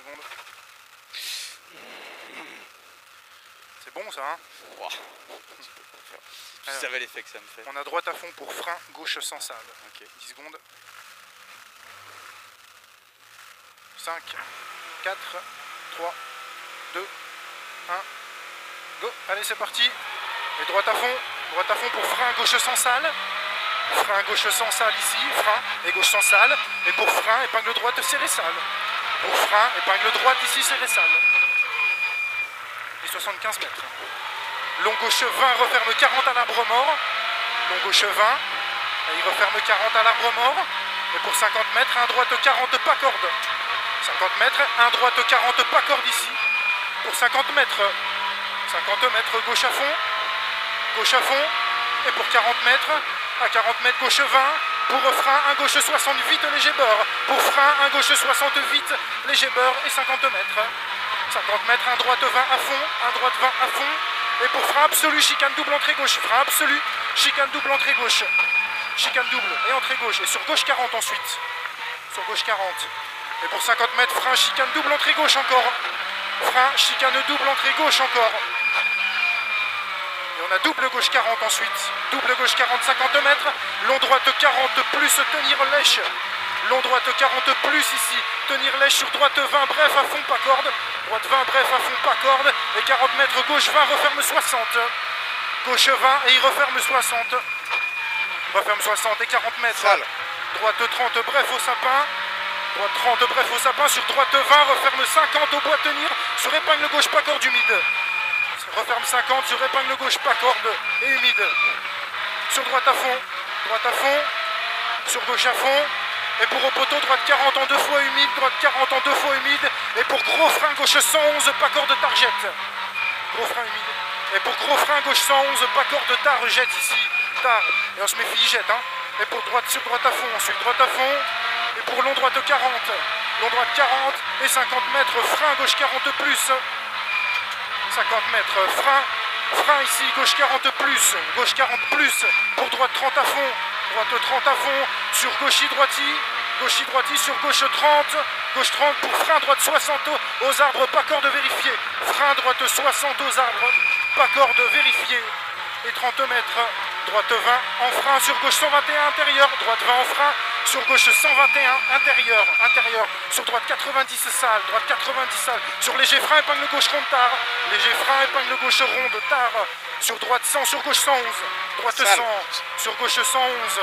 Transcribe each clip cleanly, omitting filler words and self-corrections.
secondes. C'est bon ça, hein? Wow. Je savais l'effet que ça me fait. On a droite à fond pour frein, gauche sans salle. Ok. 10 secondes. 5, 4, 3, 2, 1, go. Allez, c'est parti. Et droite à fond pour frein, gauche sans salle. Frein, gauche sans salle ici, frein et gauche sans salle. Et pour frein, épingle droite, serré salle. Pour frein, épingle droite ici, serré salle. Et 75 mètres. Long gauche 20, referme 40 à l'arbre mort. Long gauche 20, et il referme 40 à l'arbre mort. Et pour 50 mètres, un droite 40, pas corde. 50 mètres, un droite 40, pas corde ici. Pour 50 mètres, gauche à fond. Gauche à fond. Et pour 40 mètres, à 40 mètres, gauche 20. Pour frein, un gauche 60, vite, léger beurre. Pour frein, un gauche 60, vite, léger beurre. Et 50 mètres. 50 mètres, un droite 20 à fond. Un droite 20 à fond. Et pour frein absolu, chicane double, entrée gauche. Frein absolu, chicane double, entrée gauche. Chicane double et entrée gauche. Et sur gauche 40 ensuite. Sur gauche 40. Et pour 50 mètres, frein, chicane double, entrée gauche encore. Frein, chicane double, entrée gauche encore. Et on a double gauche 40 ensuite. Double gauche 40, 50 mètres. Long droite 40 plus tenir lèche. Long droite 40 plus ici. Tenir lèche sur droite 20, bref à fond, pas corde. Droite 20, bref à fond, pas corde. Et 40 mètres, gauche 20, referme 60. Gauche 20 et il referme 60. Referme 60 et 40 mètres. Salle. Droite 30, bref au sapin. Droite 30, bref au sapin. Sur droite 20, referme 50 au bois tenir. Sur épingle gauche, pas corde humide. Referme 50 sur épingle gauche, pas corde et humide. Sur droite à fond. Droite à fond. Sur gauche à fond. Et pour au poteau, droite 40 en 2 fois humide. Droite 40 en 2 fois humide. Et pour gros frein, gauche 111, pas corde target. Gros frein humide. Et pour gros frein, gauche 111, pas corde tard, jette ici. Tard. Et on se méfie, il jette. Hein. Et pour droite, sur droite à fond. Ensuite, droite à fond. Et pour long droite 40. Long droite 40. Et 50 mètres, frein, gauche 40 plus. 50 mètres, frein ici, gauche 40 plus. Gauche 40 plus. Pour droite 30 à fond. Droite 30 à fond. Sur gauche droiti. Gauche droiti sur gauche 30. Gauche 30 pour frein, droite 60 aux arbres, pas corde vérifié. Frein, droite 60 aux arbres, pas corde vérifié. Et 30 mètres, droite 20 en frein, sur gauche 121 intérieur. Droite 20 en frein, sur gauche 121 intérieur. Sur droite 90 salle, droite 90 salle. Sur léger frein, épingle gauche ronde tard. Léger frein, épingle gauche ronde tard. Sur droite 100, sur gauche 111. Droite 100, sur gauche 111.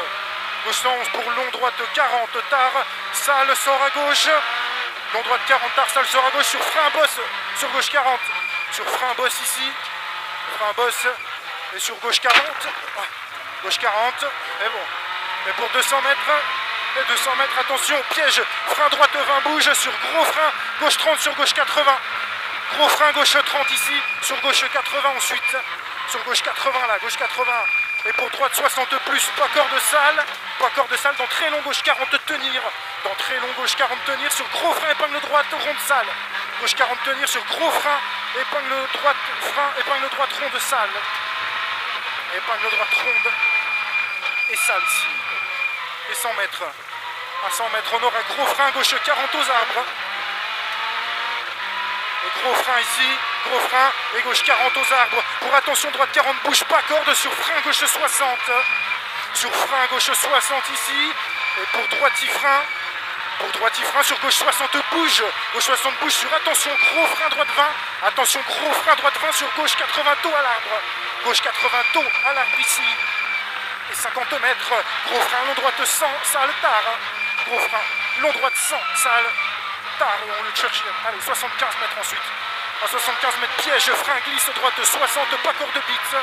Gauche 111 pour long, droite 40 tard. Salle sort à gauche. Long droite 40 tard, salle sort à gauche. Sur frein bosse, sur gauche 40. Sur frein bosse ici. Frein bosse. Et sur gauche 40. Gauche 40. Et bon. Et pour 200 mètres. Et 200 mètres, attention, piège. Frein droite 20 bouge. Sur gros frein, gauche 30 sur gauche 80. Gros frein gauche 30 ici. Sur gauche 80 ensuite. Sur gauche 80 là, gauche 80. Et pour droite 60 plus, pas corde salle. Pas corde salle dans très long gauche 40 tenir. Dans très long gauche 40 tenir. Sur gros frein, épingle droite, ronde salle. Gauche 40 tenir sur gros frein. Épingle droite, frein, épingle droite, ronde salle. Épingle droite, ronde. Et salle ici. Et 100 mètres. À 100 mètres, on aura gros frein, gauche 40 aux arbres. Et gros frein ici, gros frein et gauche 40 aux arbres. Pour attention, droite 40 bouge, pas corde sur frein gauche 60. Sur frein gauche 60 ici. Et pour droiti-frein, sur gauche 60 bouge. Gauche 60 bouge sur attention, gros frein droite 20. Attention, gros frein droite 20 sur gauche 80 taux à l'arbre. Gauche 80 taux à l'arbre ici. Et 50 mètres, gros frein, long droite 100, salle tard. Gros frein, long droite 100, salle. Et on le cherche, allez, 75 mètres ensuite. À 75 mètres, piège, frein, glisse, droite 60, pas corde bite.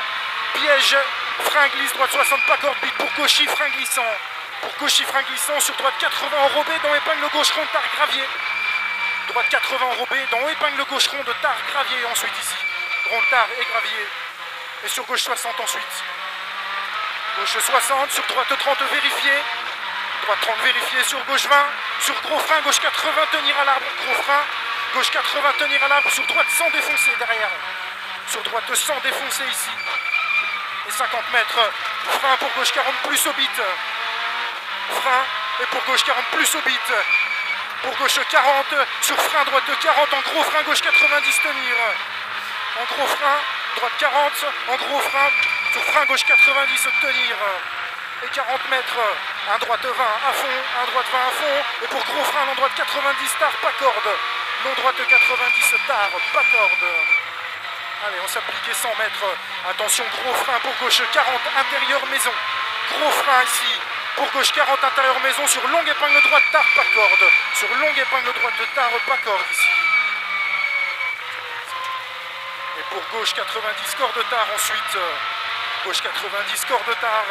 Piège, frein, glisse, droite 60, pas corde bite. Pour gauchy, frein glissant. Pour gauchy, frein glissant, sur droite 80 enrobé, dans épingle gauche, ronde, tard, gravier. Droite 80 enrobé, dans épingle gauche, ronde, tard, gravier ensuite ici. Ronde, tard et gravier. Et sur gauche 60 ensuite. Gauche 60, sur droite 30 vérifié. Droite 30 vérifié sur gauche 20. Sur gros frein, gauche 80 tenir à l'arbre. Gros frein, gauche 80 tenir à l'arbre. Sur droite 100 défoncé derrière. Sur droite 100 défoncé ici. Et 50 mètres. Frein pour gauche 40 plus au bit. Frein et pour gauche 40 plus au bit. Pour gauche 40, sur frein droite 40, en gros frein gauche 90 tenir. En gros frein, droite 40, en gros frein, sur frein gauche 90 tenir. Et 40 mètres, un droite 20 à fond, un droite 20 à fond. Et pour gros frein, long droite 90 tard, pas corde. Long droite 90 tard, pas corde. Allez, on s'applique 100 mètres. Attention, gros frein pour gauche 40, intérieur maison. Gros frein ici. Pour gauche 40, intérieur maison. Sur longue épingle droite, tard, pas corde. Sur longue épingle droite, tard, pas corde ici. Et pour gauche 90, corde tard ensuite. Gauche 90, corde tard.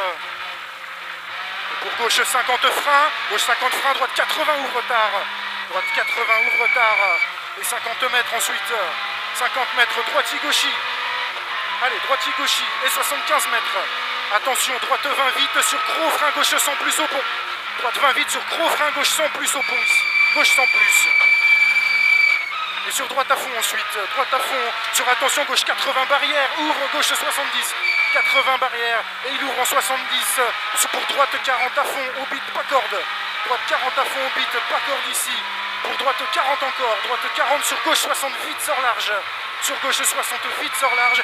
Et pour gauche 50 frein. Gauche 50 frein, droite 80 ouvre tard. Droite 80 ouvre tard. Et 50 mètres ensuite. 50 mètres, droiti-gauchi. Allez, droiti-gauchi. Et 75 mètres. Attention, droite 20 vite sur gros frein gauche sans plus au pont. Droite 20 vite sur gros frein gauche sans plus au pont ici. Gauche sans plus. Et sur droite à fond ensuite. Droite à fond. Sur attention, gauche 80 barrière. Ouvre gauche 70. 80 barrière. Et il ouvre en 70. Pour droite 40 à fond. Au bit, pas corde. Droite 40 à fond au bit, pas corde ici. Pour droite 40 encore. Droite 40 sur gauche 60 vite, sort large. Sur gauche 60 vite, sort large.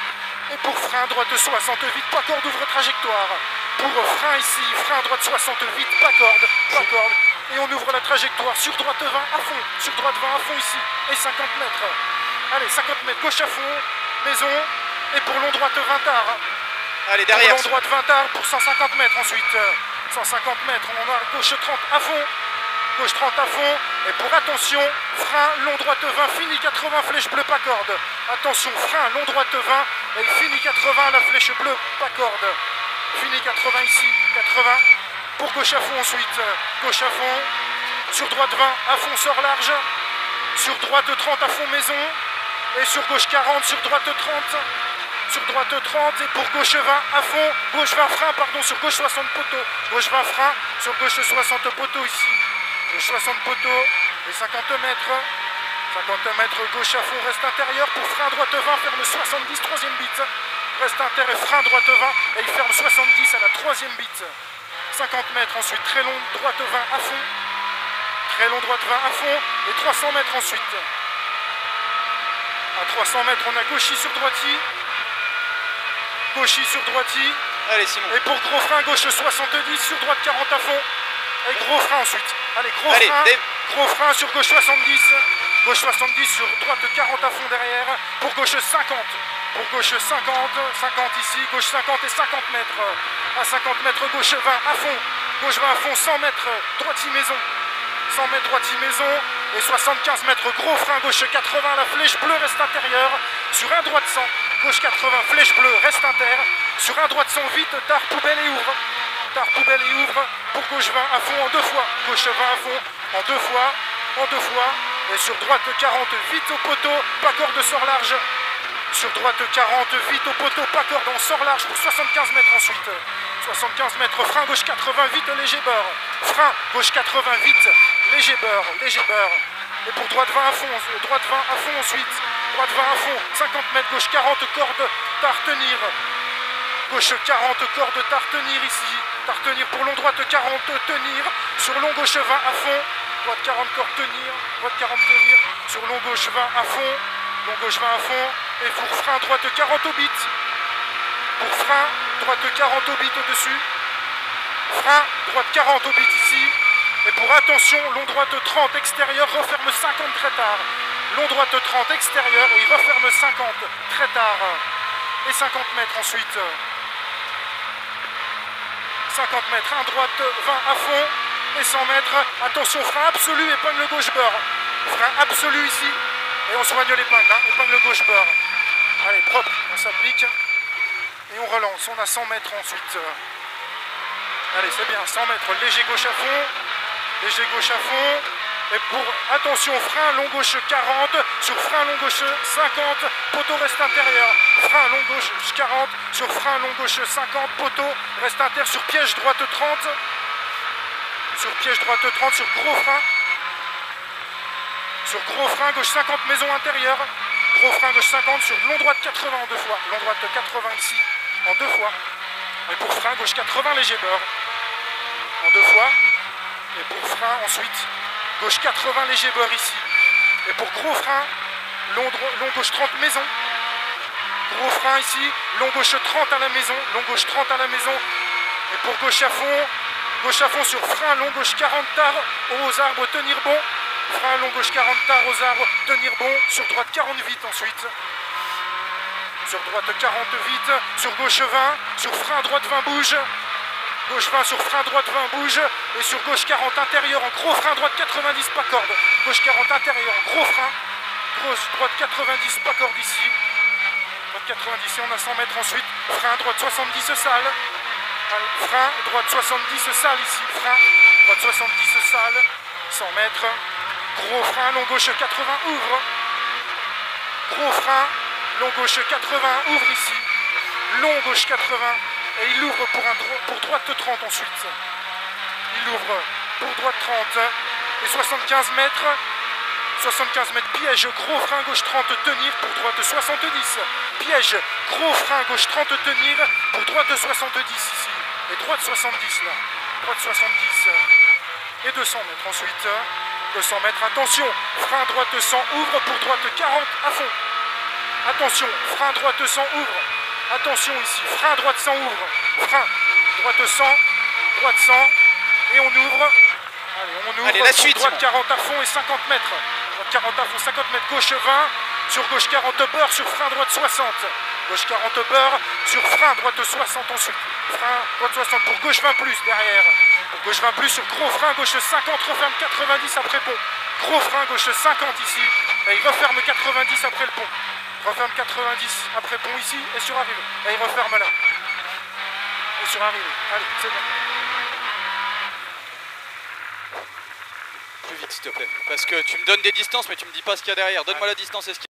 Et pour frein, droite 60 vite, pas corde, ouvre trajectoire. Pour frein ici, frein droite 60 vite, pas corde, pas corde. Et on ouvre la trajectoire sur droite 20 à fond. Sur droite 20 à fond ici. Et 50 mètres. Allez, 50 mètres, gauche à fond, maison. Et pour long droite 20 tard. Allez, derrière. Pour long droite 20 tard pour 150 mètres ensuite. 150 mètres, on a gauche 30 à fond. Gauche 30 à fond. Et pour attention, frein, long droite 20, fini 80, flèche bleue, pas corde. Attention, frein, long droite 20, et fini 80, la flèche bleue, pas corde. Fini 80 ici, 80. Pour gauche à fond ensuite, gauche à fond. Sur droite 20, à fond, sort large. Sur droite 30 à fond, maison. Et sur gauche 40, sur droite 30. Sur droite 30 et pour gauche 20 à fond. Gauche 20 frein, pardon, sur gauche 60 poteaux. Gauche 20 frein, sur gauche 60 poteaux ici. Gauche 60 poteaux et 50 mètres. 50 mètres, gauche à fond, reste intérieur. Pour frein, droite 20, ferme 70, troisième bit. Reste inter et frein, droite 20 et il ferme 70 à la troisième bit. 50 mètres ensuite, très long, droite 20 à fond. Très long, droite 20 à fond et 300 mètres ensuite. À 300 mètres, on a gauchi sur droiti. Gauchi sur droiti. Allez, Simon. Et pour gros frein, gauche 70, sur droite 40 à fond. Et gros frein ensuite. Allez, gros frein sur gauche 70. Gauche 70 sur droite 40 à fond derrière. Pour gauche 50. Pour gauche 50. 50 ici. Gauche 50 et 50 mètres. À 50 mètres, gauche 20 à fond. Gauche 20 à fond, 100 mètres. Droiti maison. 100 mètres, droiti maison. Et 75 mètres, gros frein, gauche 80. La flèche bleue reste intérieure. Sur un droite 100. Gauche 80, flèche bleue, reste inter. Sur un droite 100, vite, tard, poubelle et ouvre. Tard, poubelle et ouvre. Pour gauche 20 à fond en deux fois. Gauche 20 à fond en deux fois. En deux fois. Et sur droite 40, vite au poteau. Pas corde, sort large. Sur droite 40, vite au poteau. Pas corde, on sort large pour 75 mètres ensuite. 75 mètres, frein, gauche 80, vite, léger beurre. Frein, gauche 80, vite, léger beurre, léger beurre. Et pour droite 20 à fond, droite 20 à fond ensuite. Droite 20 à fond, 50 mètres, gauche 40, corde, tard tenir. Gauche 40, corde, tard tenir ici. Tard tenir pour long, droite 40, tenir. Sur long, gauche 20 à fond. Droite 40, corde, tenir. Droite 40, tenir. Sur long, gauche 20 à fond. Long, gauche 20 à fond. Et pour frein, droite 40 au bit. Pour frein, droite 40 au bit au-dessus. Frein, droite 40 au bit ici. Et pour attention, long droite 30 extérieur, referme 50 très tard. Long droite 30 extérieur et il referme 50 très tard. Et 50 mètres ensuite. 50 mètres, un droite 20 à fond. Et 100 mètres, attention, frein absolu, épingle gauche beurre. Frein absolu ici. Et on soigne l'épingle, hein, épingle gauche beurre. Allez, propre, on s'applique. Et on relance, on a 100 mètres ensuite. Allez, c'est bien, 100 mètres, léger gauche à fond. Léger gauche à fond. Et pour, attention, frein long gauche 40. Sur frein long gauche 50. Poteau reste intérieur. Frein long gauche 40. Sur frein long gauche 50. Poteau reste inter. Sur piège droite 30. Sur piège droite 30. Sur gros frein. Sur gros frein gauche 50. Maison intérieure. Gros frein gauche 50. Sur long droite 80 en deux fois. Long droite 80 ici. En deux fois. Et pour frein gauche 80 léger beurre. En deux fois. Et pour frein ensuite Gauche 80, léger beurre ici. Et pour gros frein, long gauche 30 maison. Gros frein ici, long gauche 30 à la maison. Long gauche 30 à la maison. Et pour gauche à fond sur frein, long gauche 40 tard aux arbres, tenir bon. Frein, long gauche 40 tard aux arbres, tenir bon. Sur droite 40 vite ensuite. Sur droite 40 vite, sur gauche 20, sur frein droite 20 bouge. Gauche 20 sur frein droite 20 bouge. Et sur gauche 40 intérieur en gros frein, droite 90 pas corde. Gauche 40 intérieur en gros frein. Gauche droite 90 pas corde ici. Droite 90 et on a 100 mètres ensuite. Frein droite 70 sale. Frein droite 70 sale ici. Frein droite 70 sale. 100 mètres. Gros frein, long gauche 80 ouvre. Gros frein. Long gauche 80, ouvre ici. Long gauche 80. Et il ouvre pour droite 30 ensuite. Il ouvre pour droite 30. Et 75 mètres. 75 mètres piège. Gros frein gauche 30 tenir pour droite 70. Piège. Gros frein gauche 30 tenir pour droite 70 ici. Et droite 70 là. Droite 70. Et 200 mètres ensuite. 200 mètres. Attention. Frein droite 100 ouvre pour droite 40 à fond. Attention, frein droite 100 ouvre. Attention ici, frein droite 100 ouvre. Frein droite 100, droite 100. Et on ouvre. Allez, on ouvre. Allez, la suite. Droite 40 à fond et 50 mètres. Droite 40 à fond, 50 mètres. Gauche 20. Sur gauche 40 beurre, sur frein droite 60. Gauche 40 beurre, sur frein droite 60 ensuite. Frein droite 60 pour gauche 20 plus derrière. Pour gauche 20 plus sur gros frein, gauche 50, referme 90 après pont. Gros frein, gauche 50 ici. Et il referme 90 après le pont. Referme 90 après pont ici et sur arrivée. Et il referme là. Et sur arrivée. Allez, c'est bon. Plus vite s'il te plaît. Parce que tu me donnes des distances mais tu me dis pas ce qu'il y a derrière. Donne-moi la distance et ce qu'il y a.